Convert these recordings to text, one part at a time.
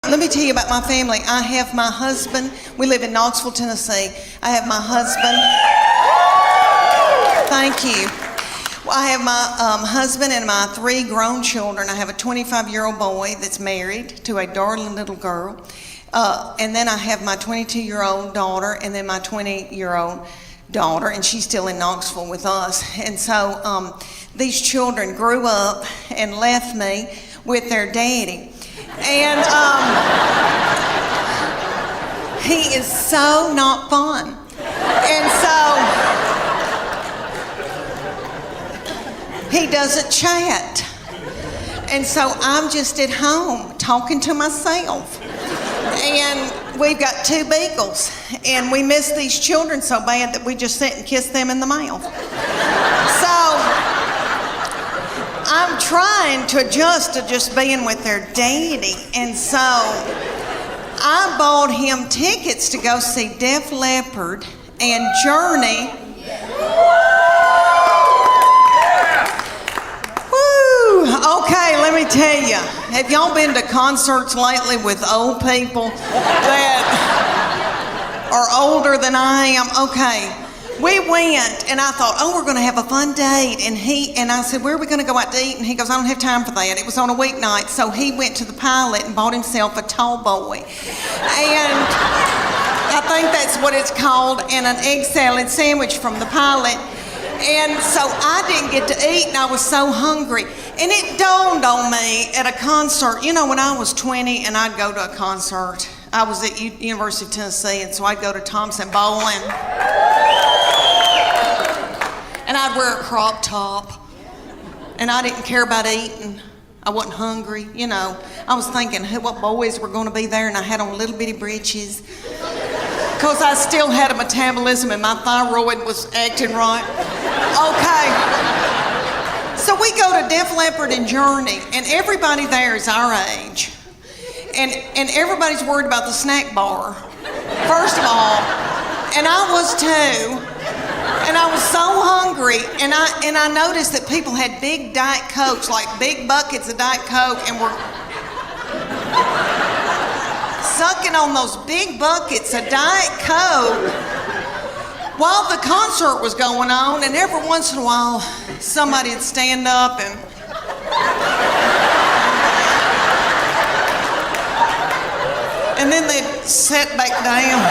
Let me tell you about my family. I have my husband. We live in Knoxville, Tennessee. I have my husband. Thank you. Well, I have my husband and my 3 grown children. I have a 25-year-old boy that's married to a darling little girl. And then I have my 22-year-old daughter and then my 20-year-old daughter, and she's still in Knoxville with us. And so these children grew up and left me with their daddy. And he is so not fun. And so he doesn't chat. And so I'm just at home talking to myself. And we've got 2 beagles. And we miss these children so bad that we just sit and kiss them in the mouth. So I'm trying to adjust to just being with their daddy. And so I bought him tickets to go see Def Leppard and Journey. Woo! Okay, let me tell you. Have y'all been to concerts lately with old people that are older than I am? Okay. We went, and I thought, oh, we're going to have a fun date. And I said, where are we going to go out to eat? And he goes, I don't have time for that. It was on a weeknight. So he went to the Pilot and bought himself a tall boy. And I think that's what it's called, and an egg salad sandwich from the Pilot. And so I didn't get to eat, and I was so hungry. And it dawned on me at a concert. You know, when I was 20 and I'd go to a concert, I was at University of Tennessee, and so I'd go to Thompson Bowling. And I'd wear a crop top. And I didn't care about eating. I wasn't hungry, you know. I was thinking what boys were going to be there, and I had on little bitty breeches. Because I still had a metabolism and my thyroid was acting right. Okay. So we go to Def Leppard and Journey, and everybody there is our age. And everybody's worried about the snack bar, first of all. And I was too. And I was so hungry, and I noticed that people had big Diet Cokes, like big buckets of Diet Coke, and were sucking on those big buckets of Diet Coke while the concert was going on. And every once in a while, somebody would stand up and then they'd sit back down.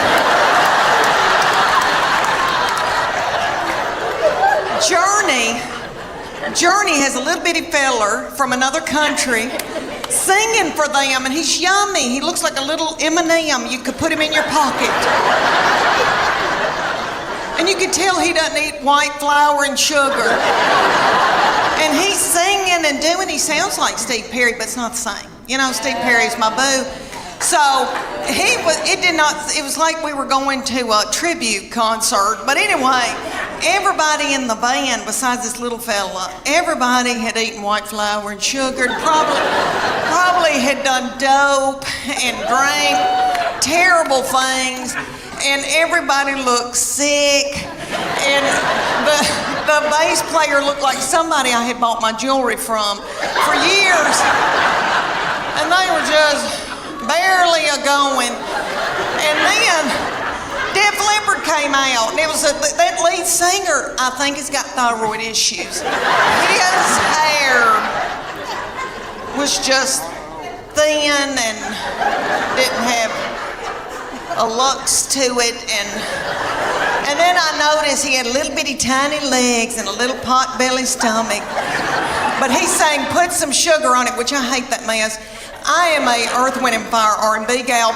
Journey has a little bitty feller from another country singing for them, and he's yummy. He looks like a little M&M. You could put him in your pocket. And you can tell he doesn't eat white flour and sugar. And he's singing and doing, he sounds like Steve Perry, but it's not the same. You know, Steve Perry's my boo. So it was like we were going to a tribute concert. But anyway, everybody in the band, besides this little fella, everybody had eaten white flour and sugar, probably had done dope and drank terrible things, and everybody looked sick. And the bass player looked like somebody I had bought my jewelry from for years. And they were just barely a-going. And then Def Leppard came out, and it was that lead singer, I think, has got thyroid issues. His hair was just thin and didn't have a lux to it. And then I noticed he had little bitty tiny legs and a little pot belly stomach. But he sang "Put Some Sugar on It," which I hate that mess. I am a Earth, Wind and Fire R&B gal,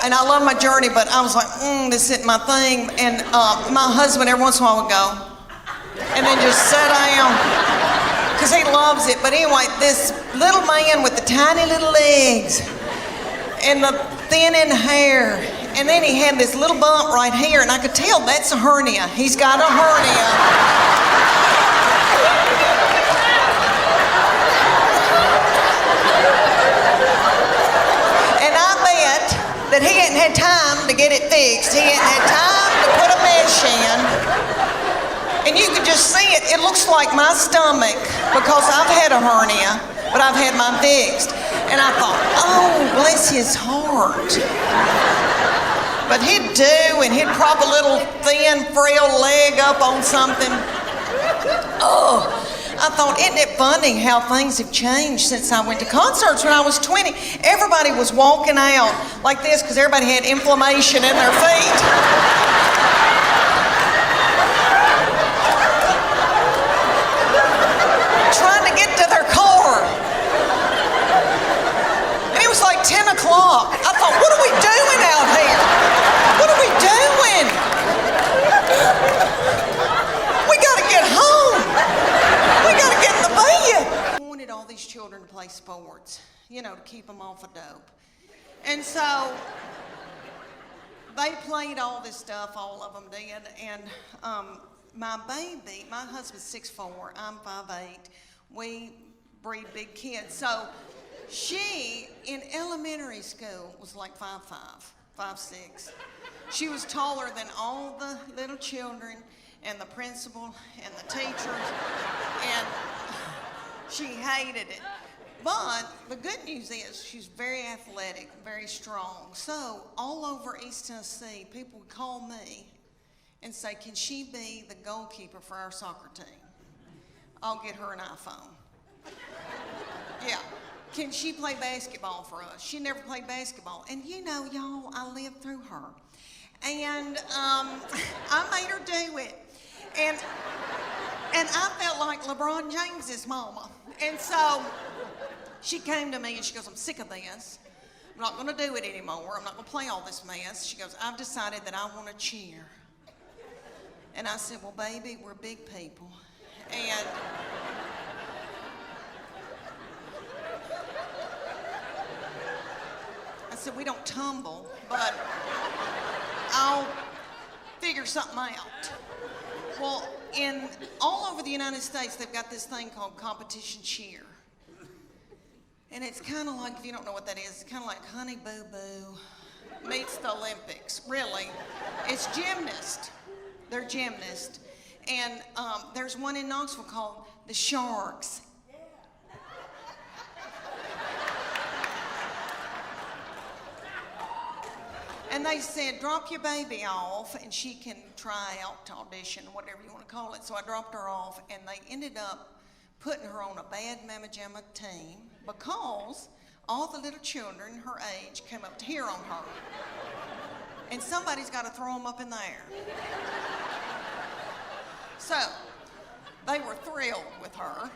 and I love my Journey, but I was like, this isn't my thing. And my husband every once in a while would go, and then just sit down, because he loves it. But anyway, this little man with the tiny little legs and the thinning hair, and then he had this little bump right here, and I could tell that's a hernia. He's got a hernia. That he hadn't had time to get it fixed. He hadn't had time to put a mesh in. And you could just see it. It looks like my stomach, because I've had a hernia, but I've had mine fixed. And I thought, oh, bless his heart. But he'd do, and he'd prop a little thin, frail leg up on something. Oh, I thought, isn't it funny how things have changed since I went to concerts when I was 20? Everybody was walking out like this because everybody had inflammation in their feet. Trying to get to their car. And it was like 10 o'clock. I thought, what are we doing out here? What are we doing? We gotta get home. We gotta get in the bed. I wanted all these children to play sports, you know, to keep them off of dope. And so they played all this stuff, all of them did. And my baby, my husband's 6'4", I'm 5'8". We breed big kids. So she, in elementary school, was like 5'5", 5'6". She was taller than all the little children and the principal and the teachers, and she hated it. But the good news is she's very athletic, very strong. So all over East Tennessee, people would call me and say, can she be the goalkeeper for our soccer team? I'll get her an iPhone. Yeah. Can she play basketball for us? She never played basketball. And you know, y'all, I lived through her. And I made her do it. And I felt like LeBron James's mama. And so she came to me and she goes, I'm sick of this. I'm not gonna do it anymore. I'm not gonna play all this mess. She goes, I've decided that I wanna cheer. And I said, well, baby, we're big people. And I said, we don't tumble, but I'll figure something out. Well, all over the United States, they've got this thing called competition cheer. And it's kind of like, if you don't know what that is, it's kind of like Honey Boo Boo meets the Olympics, really. It's gymnast. They're gymnasts. And there's one in Knoxville called the Sharks. And they said, drop your baby off and she can try out to audition, whatever you want to call it. So I dropped her off and they ended up putting her on a bad Mama Jamma team because all the little children her age came up to hear on her. And somebody's got to throw them up in the air. So they were thrilled with her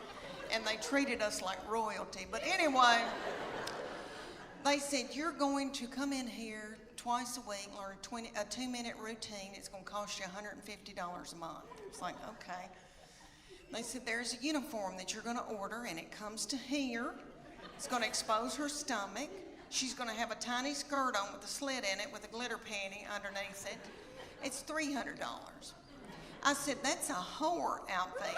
and they treated us like royalty. But anyway, they said, you're going to come in here twice a week, learn a 2-minute routine. It's going to cost you $150 a month. It's like, okay. They said, there's a uniform that you're going to order, and it comes to here. It's going to expose her stomach. She's going to have a tiny skirt on with a slit in it with a glitter panty underneath it. It's $300. I said, that's a whore outfit.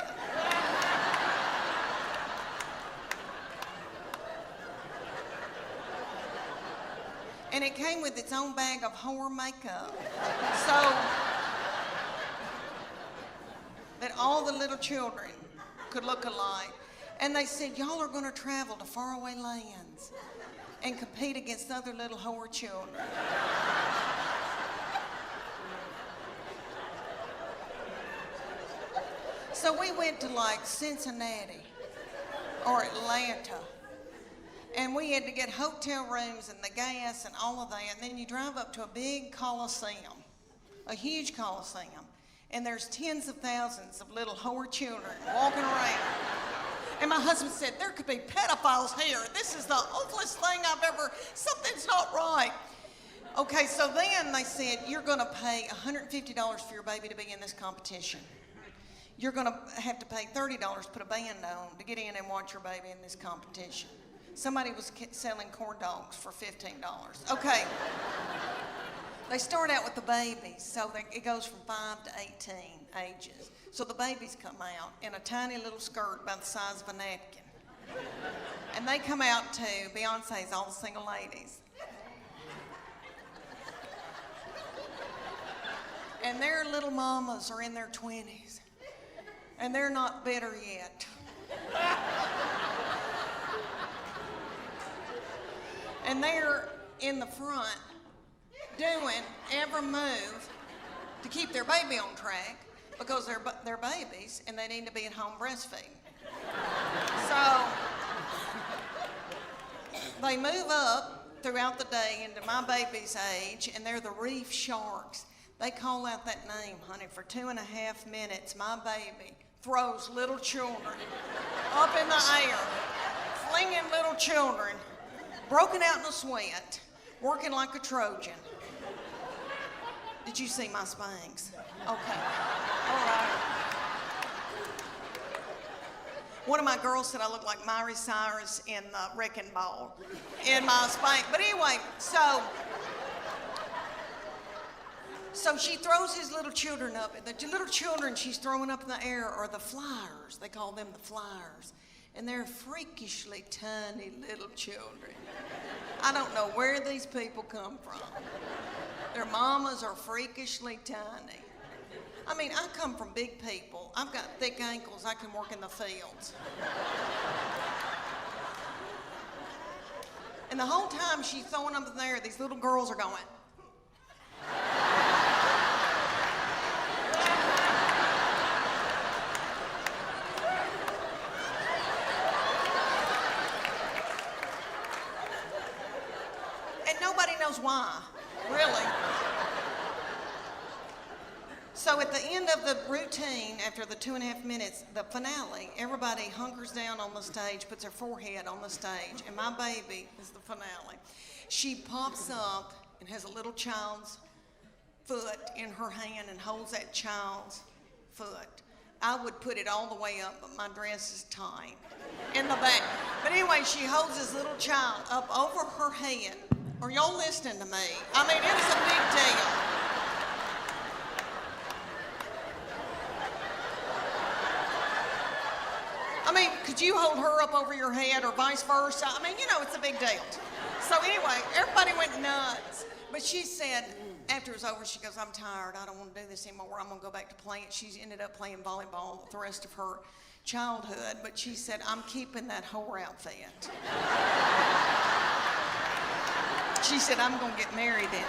And it came with its own bag of whore makeup. So that all the little children could look alike. And they said, y'all are gonna travel to faraway lands and compete against other little whore children. So we went to like Cincinnati or Atlanta. And we had to get hotel rooms and the gas and all of that. And then you drive up to a big coliseum, a huge coliseum. And there's tens of thousands of little whore children walking around. And my husband said, there could be pedophiles here. This is the ugliest thing I've ever, something's not right. Okay, so then they said, you're gonna pay $150 for your baby to be in this competition. You're gonna have to pay $30 to put a band on to get in and watch your baby in this competition. Somebody was selling corn dogs for $15. Okay. They start out with the babies, so it goes from 5 to 18 ages. So the babies come out in a tiny little skirt about the size of a napkin. And they come out to Beyonce's All the Single Ladies. And their little mamas are in their 20s. And they're not bitter yet. And they're in the front doing every move to keep their baby on track because they're babies and they need to be at home breastfeeding. So they move up throughout the day into my baby's age, and they're the reef sharks. They call out that name, honey, for 2.5 minutes. My baby throws little children up in the air, flinging little children, broken out in a sweat, working like a Trojan. Did you see my Spanx? Okay. All right. One of my girls said I look like Miley Cyrus in the Wrecking Ball in my Spanx. But anyway, so she throws his little children up. The little children she's throwing up in the air are the flyers. They call them the flyers. And they're freakishly tiny little children. I don't know where these people come from. Their mamas are freakishly tiny. I mean, I come from big people. I've got thick ankles. I can work in the fields. And the whole time she's throwing them in there, these little girls are going. And nobody knows why, really. So at the end of the routine, after the 2.5 minutes, the finale, everybody hunkers down on the stage, puts their forehead on the stage, and my baby is the finale. She pops up and has a little child's foot in her hand and holds that child's foot. I would put it all the way up, but my dress is tight in the back. But anyway, she holds this little child up over her head. Are y'all listening to me? I mean, it was a big deal. I mean, could you hold her up over your head or vice versa? I mean, you know, it's a big deal. So anyway, everybody went nuts. But she said, after it was over, she goes, I'm tired. I don't want to do this anymore. I'm going to go back to playing. She ended up playing volleyball the rest of her childhood. But she said, I'm keeping that whore outfit. She said, I'm going to get married in it.